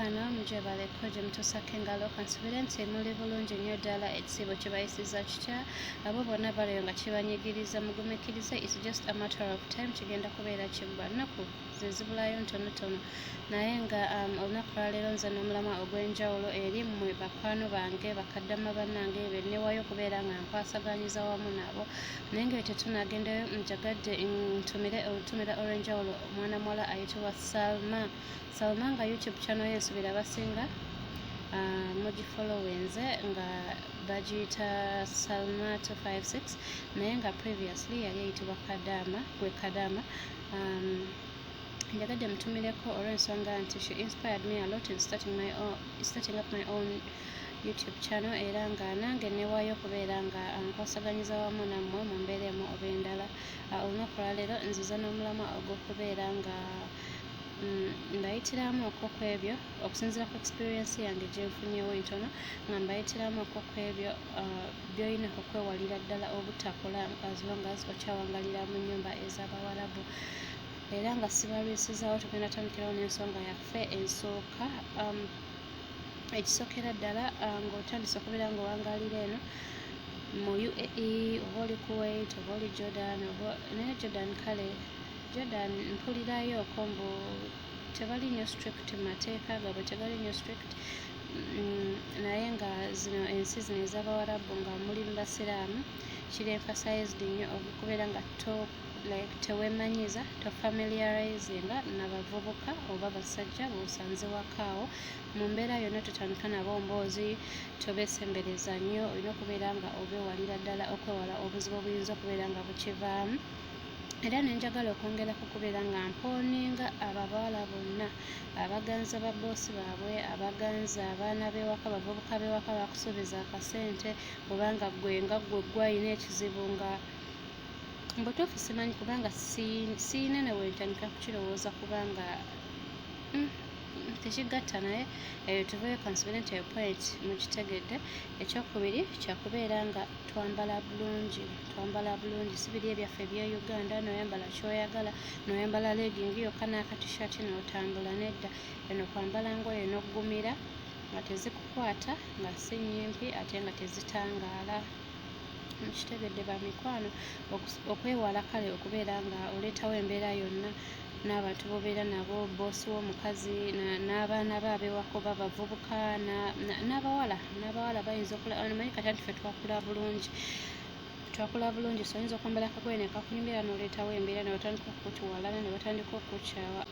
wano muje baleko gye mutusako engalo kansubire nti muli bulungi nnyo ddala ekisiibo kye bayisiza kitya abo bonna baleyo nga kibanyigiriza mugumikirize it's just a matter of time kigenda kubeera kiggwa nnaku ze zibulayo ntonotono naye nga olunaku lwaleero nze n'omulamwa ogw'enjawulo eri mmwe bakwano bange bakaddama bannange bennewayo okubeera nga nkwasaganyiza wamu nabo naye nga tetunagendayo njagadde ntumire olutumira olw'enjawulo omwana muwala ayitibwa Salma nga YouTube channel ye nsubira abasinga mugifollowinze nga bagiyita Salma 256 naye nga previously yali eyitibwa Kadama njagadde mutumireko olw'ensonga nti she inspired me a lot in starting up my own YouTube channel era nga nange newaayo okubeera nga nkwasaganyiza wamu nammwe mu mbeera emu oba endala olunaku lwaleero nziza n'omulamwa ogw'okubeera nga mbayitiramu okwebyo okusinziira ku experience yange gyenfunyewo entono nga mbayitiramu okwebyo by'olina okwewalira ddala obutakola as long as okyawangalira mu nnyumba ez'Abawarabu era nga sibalwisizaawo tugenda tandikirawo n'ensonga yaffe ensooka ekisookera ddala ng'otandise okubeera ng'owangalira eno mu UAE oba oli Kuwait oba oli Jordan naye Jordan mpulirayo mbu tebali nnyo strict mu mateeka gaabwe tegali nnyo strict naye nga zino ensi zino ez'Abawarabu nga muli mu basiraamu kiri emphasized nnyo okubeera nga teweemanyiza tofamiliarizinga n'abavubuka oba basajja b'osanze wakaawo mu mbeera yonna tutandika nabo mboozi tobeesembereza nnyo olina okubeera nga obeewalira ddala okwewala obuzibu obuyinza okubeera nga bukivaamu era nenjagala okwongerako okubeera nga mpooninga abo abawala bonna abaganza babboosi baabwe abaganza abaana b'ewaka bavubuka b'ewaka bakusuubiza akasente obanga ggwe gwalina ekizibu nga mbutuufu simanyi kubanga siina ne wentandika kukirowooza kubanga tekigatta naye eyo tuveeyo kansubire nti eyo point mukitegedde ekyokubiri kyakubeera nga twambala bulungi si biri ebyaffe ebya Uganda noyambala kyoyagala noyambala legging yokka n'akatishaati n'otambula nedda eno kwambala ngoye n'oggumira nga tezikukwata nga si nnyimpi ate nga tezitangaala mukitegedde bamikwano okwewala kale okubeera nga oleetawo embeera yonna n'abantu bobeera nabo boosi w'omukazi n'abaana be ab'ewaka oba bavubuka n'abawala bayinza omanyi kati anti ffe twakula bulungi so oyinza okwambala akagoye ne kakunyumira n'oleetawo embeera ne batandika okukutuwalana ne batandika okukukyawa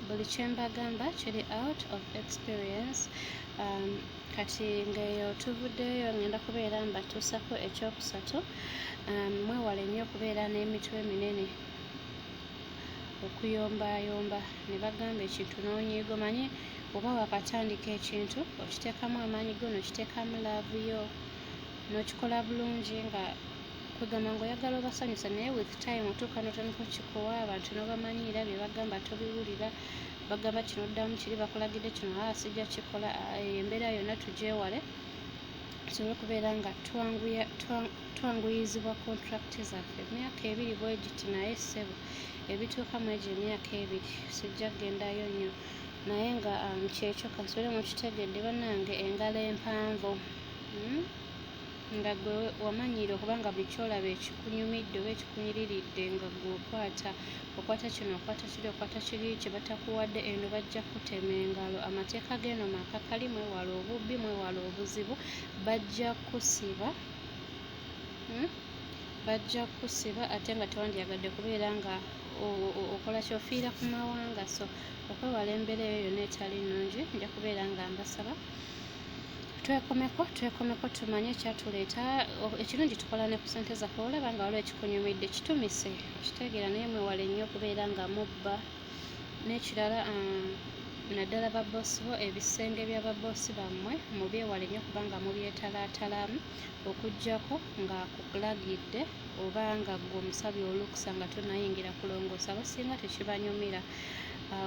buli kye mbagamba kiri out of experience kati ng'eyo tuvuddeyo ngenda kubeera mbatuusako ekyokusatu mwewale nnyo okubeera n'emitwe eminene okuyombayomba ne bagamba ekintu n'onyiigo manyi oba wakatandika ekintu okiteekamu amaanyi go n'okiteekamu laavu yo n'okikola bulungi nga kwegamba ng'oyagala obasanyusa naye with time otuuka n'otandika okukikuwa abantu n'obamanyiira bye bagamba tobiwulira bagamba kino oddamu kiri bakulagidde kino sijja kikola embeera yonna tugyewale tusobole okubeera nga twanguyizibwa contract zaffe emyaka 2 bwe giti naye ssebo ebituukamu egyo emyaka 2 sijja kugendayo nnyo naye nga kyekyo kansubire mukitegedde bannange engalo empanvu nga gwe wamanyiira okubanga buli kyolaba ekikunyumidde oba ekikunyiriridde nga gwe okwata kino okwata kiri kye batakuwadde eno bajja kutema engalo amateeka g'eno makakali mwewala obubbi mwewala obuzibu bajja kusiba ate nga tewandyagadde kubeera nga okola kyofiira ku mawanga so okwewala embeera eyo yonna etali nnungi nja kubeera nga mbasaba twekomeko tumanye ekyatuleeta ekirungi tukola ne ku ssente zaffe olaba nga waliwo ekikunyumidde kitumise okitegeera naye mwewale nnyo okubeera nga mubba n'ekirala naddala babboosi bo ebisenge bya babboosi bammwe mubyewale nnyo kubanga mubyetalaatalamu okuggyako nga kukulagidde oba nga gwe omusabi olukusa nga tonayingira kulongoosa abasinga tekibanyumira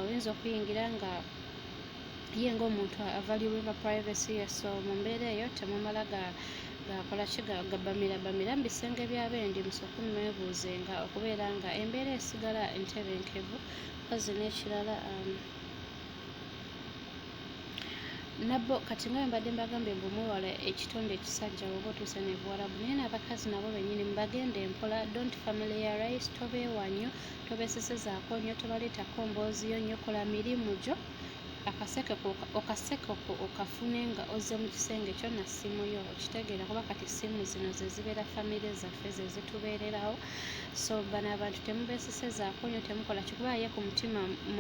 oyinza okuyingira nga ye ng'omuntu avaliwinga privacy ye so mu mbeera eyo temumala gabamira mu bisenge by'abendi musooke mwebuuzenga okubeera nga embeera esigala entebenkevu kozi n'ekirala nabo kati nga mbadde mbagambye mbu mwewala ekitonde ekisajja bw'oba otuuse ne Buwarabu, naye n'abakazi nabo bennyini mubagende mpola, don't familiarize, tobeewa nnyo, tobeesesezaako nnyo, tobaleetako mbooziyo nnyo, kola mirimu gyo, akaseke okafune nga ozze mu kisenge kyo na ssimu yo, okitegeera kuba kati ssimu zino ze zibeera famire zaffe ze zitubeererawo. So bano abantu temubeesesezaako nnyo, temukola kikuba ye mu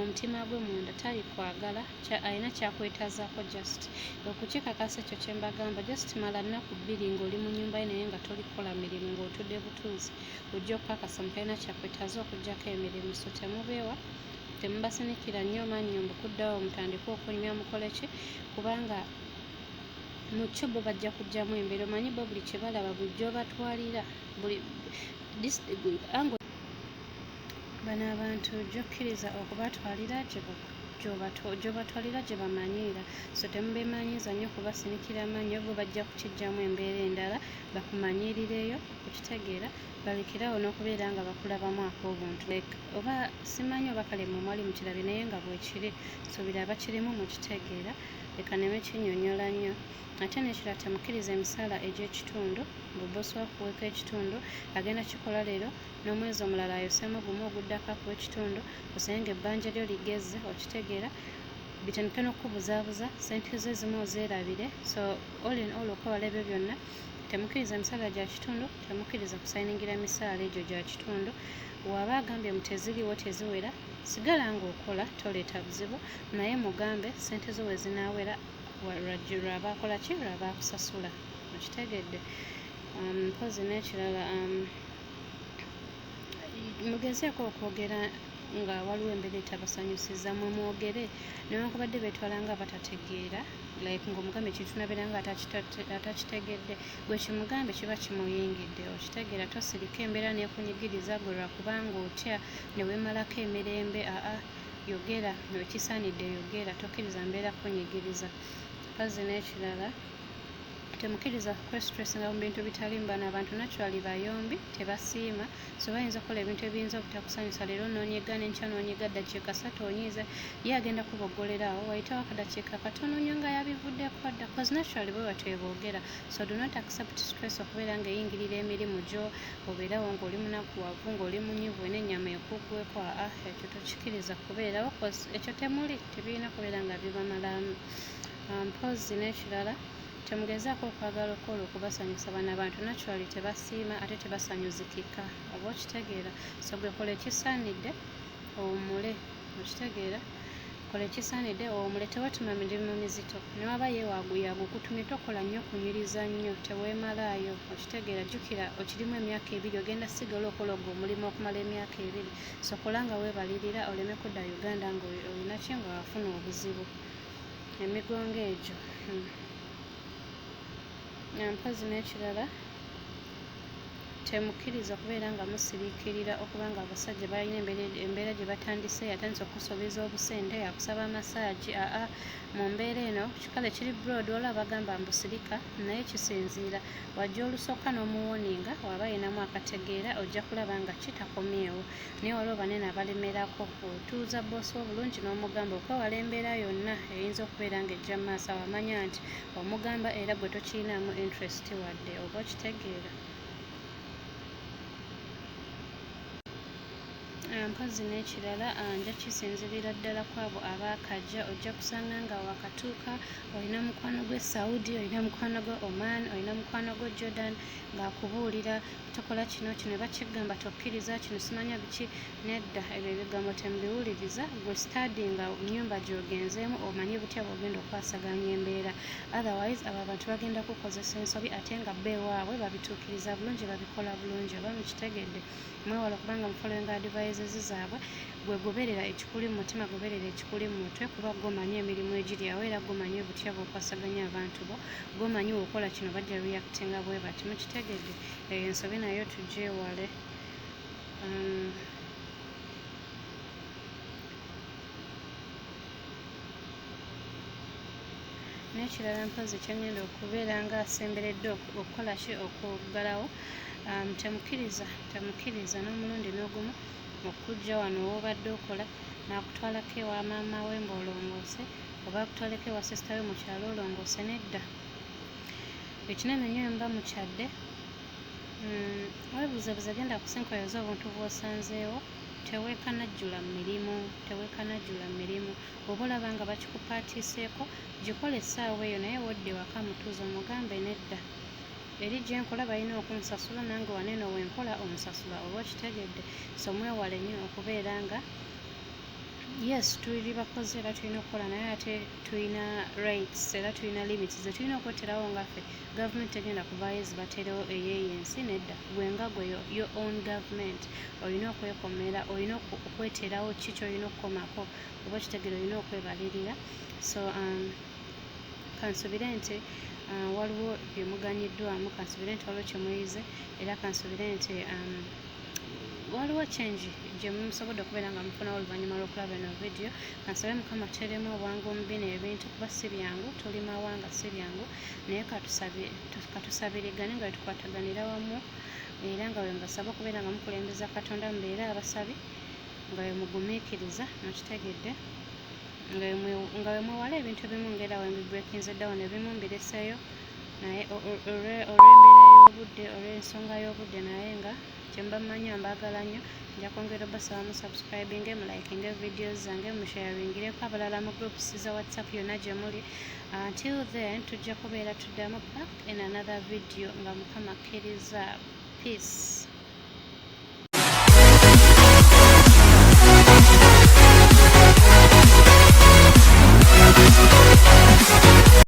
mutima gwe munda tali kwagala, alina kyakwetaazaako just okukikakasa ekyo kye mbagamba, just mala nnaku 2 ng'oli mu nnyumba ye naye nga toli kukola mirimu ng'otudde butuuzi, ojja okukakasa mu talina kyakwetaaza okuggyako emirimu. So temubeewa, temubasenikira nnyo mannyo mbukuddawo mutandike okunywa mukole ki, kubanga mu kyo bo bajja kuggyamu embeera. Omanyi bo buli kye balaba bulijjo batwalira bano abantu gy'okkiriza okubatwalira gy'obatwalira gye bamanyiira. So temubeemanyiiza nnyo kubasinikira mannyo, bo bajja kukiggyamu embeera endala bakumanyirireyo, okitegeera, balekerawo n'okubeera nga bakulabamu ak'obuntu. Oba simanyi oba kale mwe mwali mukirabye naye nga bwekiri, suubira abakirimu mukitegeera, leka neme kinnyonnyola nnyo. Ate n'ekirala temukkiriza emisaala egy'ekitundu, ng'obbosi wakuweeko ekitundu agenda kikola leero n'omwezi omulala ayoseemu gumu oguddako akuwa ekitundu, osenge ebbanja lyo ligezze, okitegeera, bitandike n'okukubuzaabuza, ssente zo ezimu ozeerabire. So all in all okwewala ebyo byonna, temukkiriza misaala gya kitundu, temukkiriza kusayiningira misaala egyo gya kitundu. Bw'aba agambye mu teziriiwo teziwera, sigala ng'okola, toleeta buzibu, naye mugambe ssente zo we zinaawera lwaba akola ki, lwaba akusasula, okitegedde. Mpozi n'ekirala, mugezeeko okwogera nga waliwo embeera etabasanyusiza, mwe mwogere newankubadde beetwala nga batategeera, like ng'omugambe ekintu nabeera nga atakitegedde, gwe kimugambe kiba kimuyingidde, okitegeera. Tosirika embeera n'ekunyigiriza gwe lwakubanga otya ne weemalako emirembe, yogera wekisaanidde, yogera, tokkiriza mbeera kunyigiriza. Mpozi n'ekirala, temukkiriza kwesitressinga mu bintu bitali mu. Bano abantu naturally bayombi, tebasiima, so bayinza okukola ebintu ebiyinza obutakusanyusa. Leero noonyiga, n'enkya noonyiga, ddakiika 3 onyiize, ye agenda kuboggolerawo, wayitawo akadakiika katono nnyo nga yabivuddeko dda, cause naturally bwe batyo boogera. So do not accept stress okubeera ng'eyingirira emirimu gyo, obeerawo ng'oli munakuwavu, ng'oli munyiivu, n'ennyama ekuggweko, ekyo tokikkiriza kubeerawo, cause ekyo temuli, tebirina kubeera nga bibamalamu. Mpozi n'ekirala, temugezaako okwagala okwola okubasanyusa. Bano abantu naturally tebasiima ate tebasanyuzikika, oba okitegeera. So gwe kola ekisaanidde owummule, okitegeera, kola ekisaanidde owummule, tewatuma mirimu mizito. Ne waba yagukutumye tokola nnyo kunyiriza nnyo, teweemalaayo, okitegeera. Jjukira okirimu emyaka 2, ogenda sigala okola ogwo omulimu okumala emyaka 2. So kola nga weebalirira oleme kudda Uganda ng'olina ki, nga wafuna obuzibu, emigongo egyo. Mpozi n'ekirala, temukkiriza kubeera nga musiriikirira okuba nga abasajja balina embeera gye batandise, yatandise okukusuubiza obusente, yakusaba masaagi. Mu mbeera eno kikale kiri broad, olaba bagamba mbusirika, naye kisinziira. Wajja olusooka n'omuwoninga, waba ayinamu akategeera, ojja kulaba nga kitakomyewo. Naye waliwo banene abalemerako, otuuza boosi obulungi n'omugamba okwewala embeera yonna eyinza okubeera ng'ejja mu maaso, amanya nti omugamba era gwe tokirinaamu interest wadde, oba okitegeera. Mpozi n'ekirala, nja kisinzirira ddala ku abo abaakajja. Ojja kusanga nga wakatuuka olina mukwano gwe Saudi, olina mukwano gwe Oman, olina mukwano gwe Jordan, ng'akubuulira tokola kino bakigamba tokkiriza, kino simanya biki. Nedda, ebyo ebigambo temubiwuliriza. Gwe study nga nnyumba gy'ogenzeemu omanyi butya bw'ogenda okwasaganya embeera. Otherwise abo abantu bagenda kukozesa ensobi ate nga bo ewaabwe babituukiriza bulungi, babikola bulungi, oba mukitegedde. Mwewala okubanga mufollowing advices zaabwe, gwe goberera ekikuli mu mutima, goberera ekikuli mu mutwe, kuba gomanyi emirimu egiri awo era gomanyi butya bw'okwasaganya abantu bo, gomanyi bw'okola kino bajja reactinga bwe bati, mukitegedde. Eyo ensobi nayo tugyewale. N'ekirala mpozi kyengenda okubeera nga asemberedde okukola ki, okuggalawo, temukkiriza n'omulundi n'ogumu okujja wano w'obadde okola n'akutwalako ewa maama we ng'olongoose oba akutwaleko ewa sisitayo mu kyalo olongoose nedda. Ekinene nnyo mba mukyadde weebuuzebuuze genda ku sinkoyoza obuntu bw'osanzeewo teweekanajjula mirimu oba olaba nga bakikupaatiiseeko gikola essaawa eyo naye wodde waka mutuuze omugambe nedda eri gye nkola balina okunsasula nange waneeno wenkola onsasula oba okitegedde so mwewale nnyo okubeera nga yes tuli bakozi era tulina okukola naye ate tulina rights era tulina limits ze tulina okweterawo ngaffe gavumenti egenda kuvaayo ezibaterewo ey'ensi nedda gwe nga gwe your own government olina okwekomera olina okweterawo ki kyolina okukomako oba okitegere olina okwebalirira so kansubire nti waliwo byemuganyiddwamu kansubire nti waliwo kyemuyize era kansubire nti waliwo change gye musobodde okubeera nga mufunawo oluvannyuma lw'okulaba eno vidiyo kansabe mukama tuteremu obwangu mu bino ebintu kuba si byangu tuli mawanga si byangu naye katusabirigane nga tukwataganira wamu era nga wembasaba okubeera nga mukulembeza katonda mubeere abasabi nga wemugumiikiriza mukitegedde nga wemwewala ebintu ebimu ng'era wembibrekinze down ebimu mbireseeyo naye olw'embeera y'obudde olw'ensonga y'obudde naye nga kyemba mmanyi mbaagala nnyo nja kwongera obasaba mu subscribinge mulikinge videos zange musharingireko abalala mu groups za whatsapp yonna gye muli until then tujja kubeera tuddamu back in another video nga mukama akkiriza peace.